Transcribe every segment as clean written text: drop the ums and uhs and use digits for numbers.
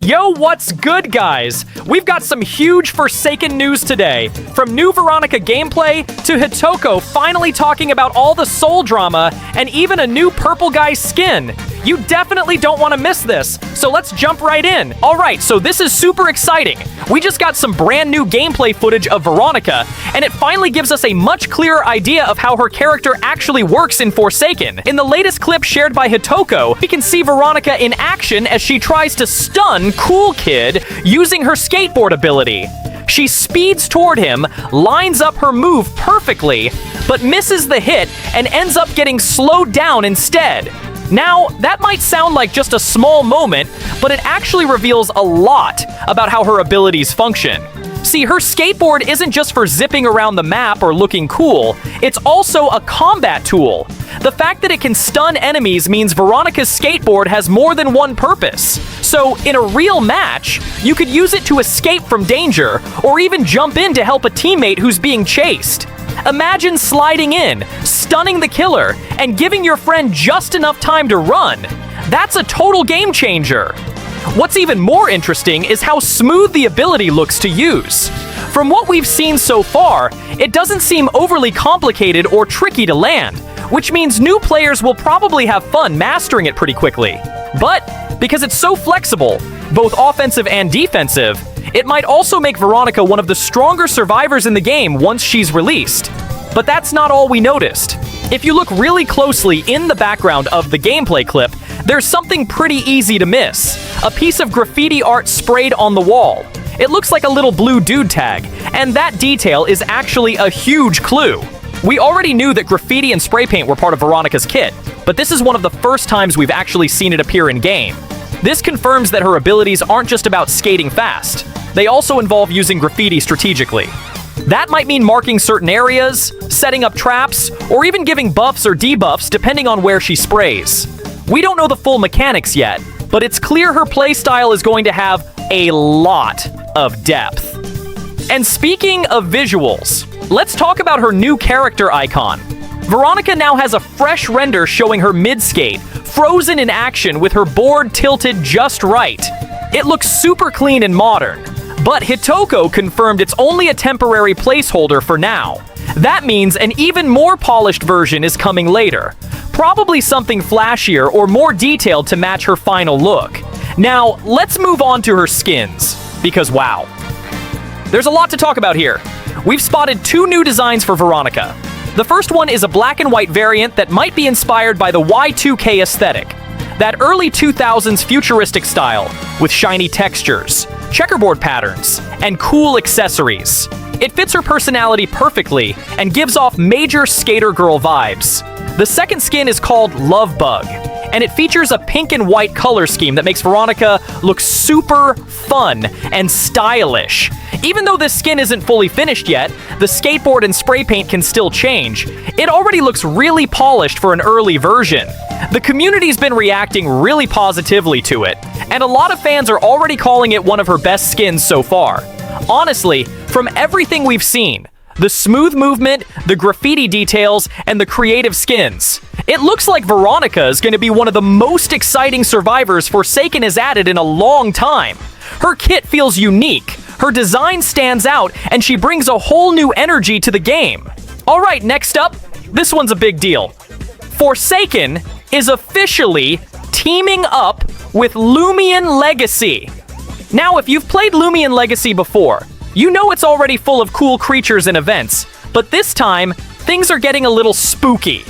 Yo, what's good, guys? We've got some huge Forsaken news today. From new Veronica gameplay to Hytoko finally talking about all the soul drama and even a new purple guy's skin. You definitely don't want to miss this, so let's jump right in. Alright, so this is super exciting. We just got some brand new gameplay footage of Veronica, and it finally gives us a much clearer idea of how her character actually works in Forsaken. In the latest clip shared by Hytoko, we can see Veronica in action as she tries to stun Cool Kid using her skateboard ability. She speeds toward him, lines up her move perfectly, but misses the hit and ends up getting slowed down instead. Now, that might sound like just a small moment, but it actually reveals a lot about how her abilities function. See, her skateboard isn't just for zipping around the map or looking cool, it's also a combat tool. The fact that it can stun enemies means Veronica's skateboard has more than one purpose. So, in a real match, you could use it to escape from danger, or even jump in to help a teammate who's being chased. Imagine sliding in, stunning the killer, and giving your friend just enough time to run. That's a total game changer. What's even more interesting is how smooth the ability looks to use. From what we've seen so far, it doesn't seem overly complicated or tricky to land, which means new players will probably have fun mastering it pretty quickly. But because it's so flexible, both offensive and defensive, it might also make Veronica one of the stronger survivors in the game once she's released. But that's not all we noticed. If you look really closely in the background of the gameplay clip, there's something pretty easy to miss. A piece of graffiti art sprayed on the wall. It looks like a little blue dude tag, and that detail is actually a huge clue. We already knew that graffiti and spray paint were part of Veronica's kit, but this is one of the first times we've actually seen it appear in-game. This confirms that her abilities aren't just about skating fast. They also involve using graffiti strategically. That might mean marking certain areas, setting up traps, or even giving buffs or debuffs depending on where she sprays. We don't know the full mechanics yet, but it's clear her playstyle is going to have a lot of depth. And speaking of visuals, let's talk about her new character icon. Veronica now has a fresh render showing her mid-skate, frozen in action with her board tilted just right. It looks super clean and modern, but Hytoko confirmed it's only a temporary placeholder for now. That means an even more polished version is coming later. Probably something flashier or more detailed to match her final look. Now, let's move on to her skins, because wow. There's a lot to talk about here. We've spotted two new designs for Veronica. The first one is a black and white variant that might be inspired by the Y2K aesthetic. That early 2000s futuristic style, with shiny textures, checkerboard patterns, and cool accessories. It fits her personality perfectly and gives off major skater girl vibes. The second skin is called Love Bug, and it features a pink and white color scheme that makes Veronica look super fun and stylish. Even though this skin isn't fully finished yet, the skateboard and spray paint can still change. It already looks really polished for an early version. The community's been reacting really positively to it, and a lot of fans are already calling it one of her best skins so far. Honestly, from everything we've seen, the smooth movement, the graffiti details, and the creative skins, it looks like Veronica is going to be one of the most exciting survivors Forsaken has added in a long time. Her kit feels unique, her design stands out, and she brings a whole new energy to the game. Alright, next up, this one's a big deal. Forsaken is officially teaming up with Lumion Legacy. Now, if you've played Lumion Legacy before, you know it's already full of cool creatures and events, but this time, things are getting a little spooky.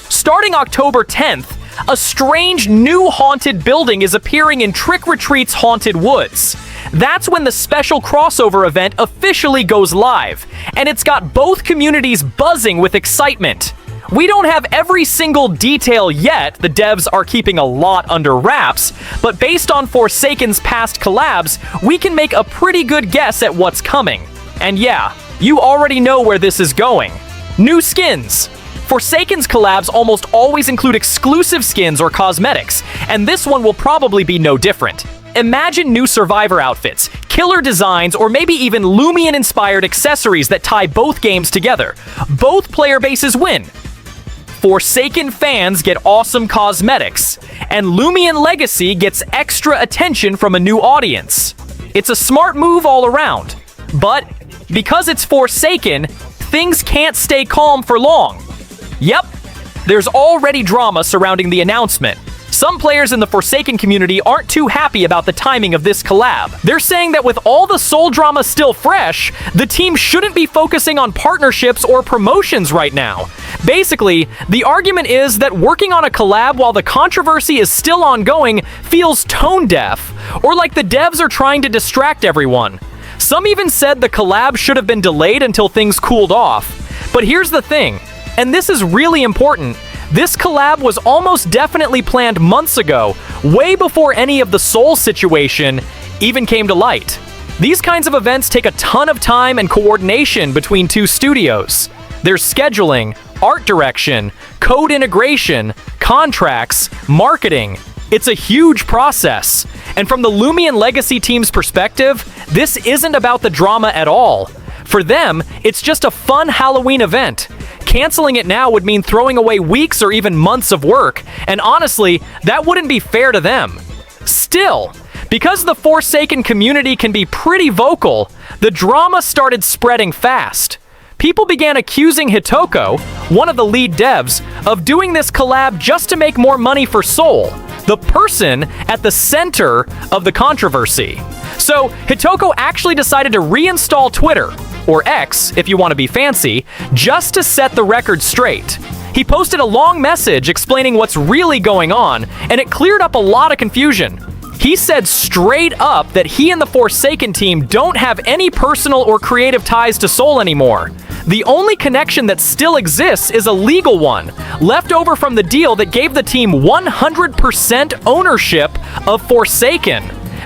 Starting October 10th, a strange new haunted building is appearing in Trick or Treat's Haunted Woods. That's when the special crossover event officially goes live, and it's got both communities buzzing with excitement. We don't have every single detail yet, the devs are keeping a lot under wraps, but based on Forsaken's past collabs, we can make a pretty good guess at what's coming. And yeah, you already know where this is going. New skins. Forsaken's collabs almost always include exclusive skins or cosmetics, and this one will probably be no different. Imagine new Survivor outfits, killer designs, or maybe even Lumion-inspired accessories that tie both games together. Both player bases win. Forsaken fans get awesome cosmetics, and Lumion Legacy gets extra attention from a new audience. It's a smart move all around, but because it's Forsaken, things can't stay calm for long. Yep, there's already drama surrounding the announcement. Some players in the Forsaken community aren't too happy about the timing of this collab. They're saying that with all the Soul drama still fresh, the team shouldn't be focusing on partnerships or promotions right now. Basically, the argument is that working on a collab while the controversy is still ongoing feels tone-deaf, or like the devs are trying to distract everyone. Some even said the collab should have been delayed until things cooled off. But here's the thing, and this is really important. This collab was almost definitely planned months ago, way before any of the Soul situation even came to light. These kinds of events take a ton of time and coordination between two studios. There's scheduling, art direction, code integration, contracts, marketing. It's a huge process. And from the Lumion Legacy team's perspective, this isn't about the drama at all. For them, it's just a fun Halloween event. Canceling it now would mean throwing away weeks or even months of work, and honestly, that wouldn't be fair to them. Still, because the Forsaken community can be pretty vocal, the drama started spreading fast. People began accusing Hytoko, one of the lead devs, of doing this collab just to make more money for Soul, the person at the center of the controversy. So, Hytoko actually decided to reinstall Twitter, or X if you want to be fancy, just to set the record straight. He posted a long message explaining what's really going on, and it cleared up a lot of confusion. He said straight up that he and the Forsaken team don't have any personal or creative ties to Soul anymore. The only connection that still exists is a legal one, left over from the deal that gave the team 100% ownership of Forsaken.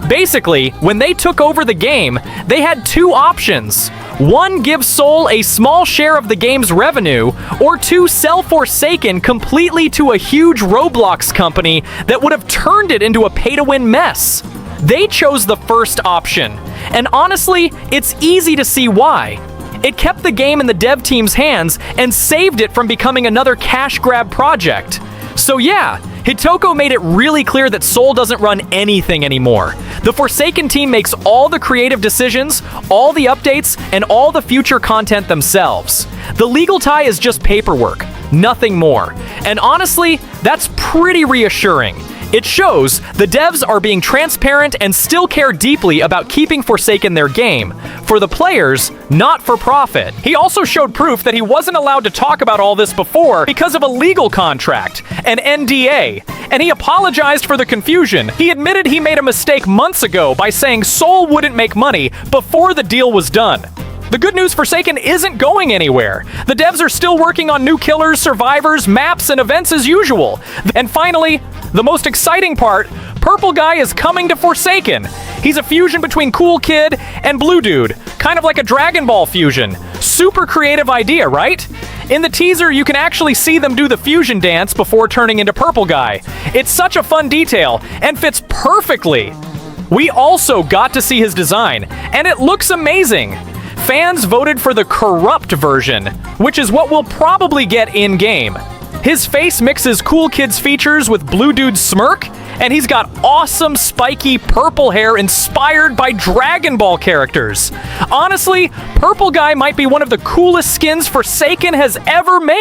Basically, when they took over the game, they had two options. One, give Soul a small share of the game's revenue, or two, sell Forsaken completely to a huge Roblox company that would have turned it into a pay-to-win mess. They chose the first option, and honestly, it's easy to see why. It kept the game in the dev team's hands and saved it from becoming another cash grab project. So yeah, Hytoko made it really clear that Soul doesn't run anything anymore. The Forsaken team makes all the creative decisions, all the updates, and all the future content themselves. The legal tie is just paperwork, nothing more. And honestly, that's pretty reassuring. It shows the devs are being transparent and still care deeply about keeping Forsaken their game. For the players, not for profit. He also showed proof that he wasn't allowed to talk about all this before because of a legal contract, an NDA. And he apologized for the confusion. He admitted he made a mistake months ago by saying Soul wouldn't make money before the deal was done. The good news, Forsaken isn't going anywhere. The devs are still working on new killers, survivors, maps, and events as usual. And finally, the most exciting part, Purple Guy is coming to Forsaken. He's a fusion between Cool Kid and Blue Dude, kind of like a Dragon Ball fusion. Super creative idea, right? In the teaser, you can actually see them do the fusion dance before turning into Purple Guy. It's such a fun detail, and fits perfectly. We also got to see his design, and it looks amazing. Fans voted for the corrupt version, which is what we'll probably get in-game. His face mixes Cool Kid's features with Blue Dude's smirk, and he's got awesome spiky purple hair inspired by Dragon Ball characters. Honestly, Purple Guy might be one of the coolest skins Forsaken has ever made.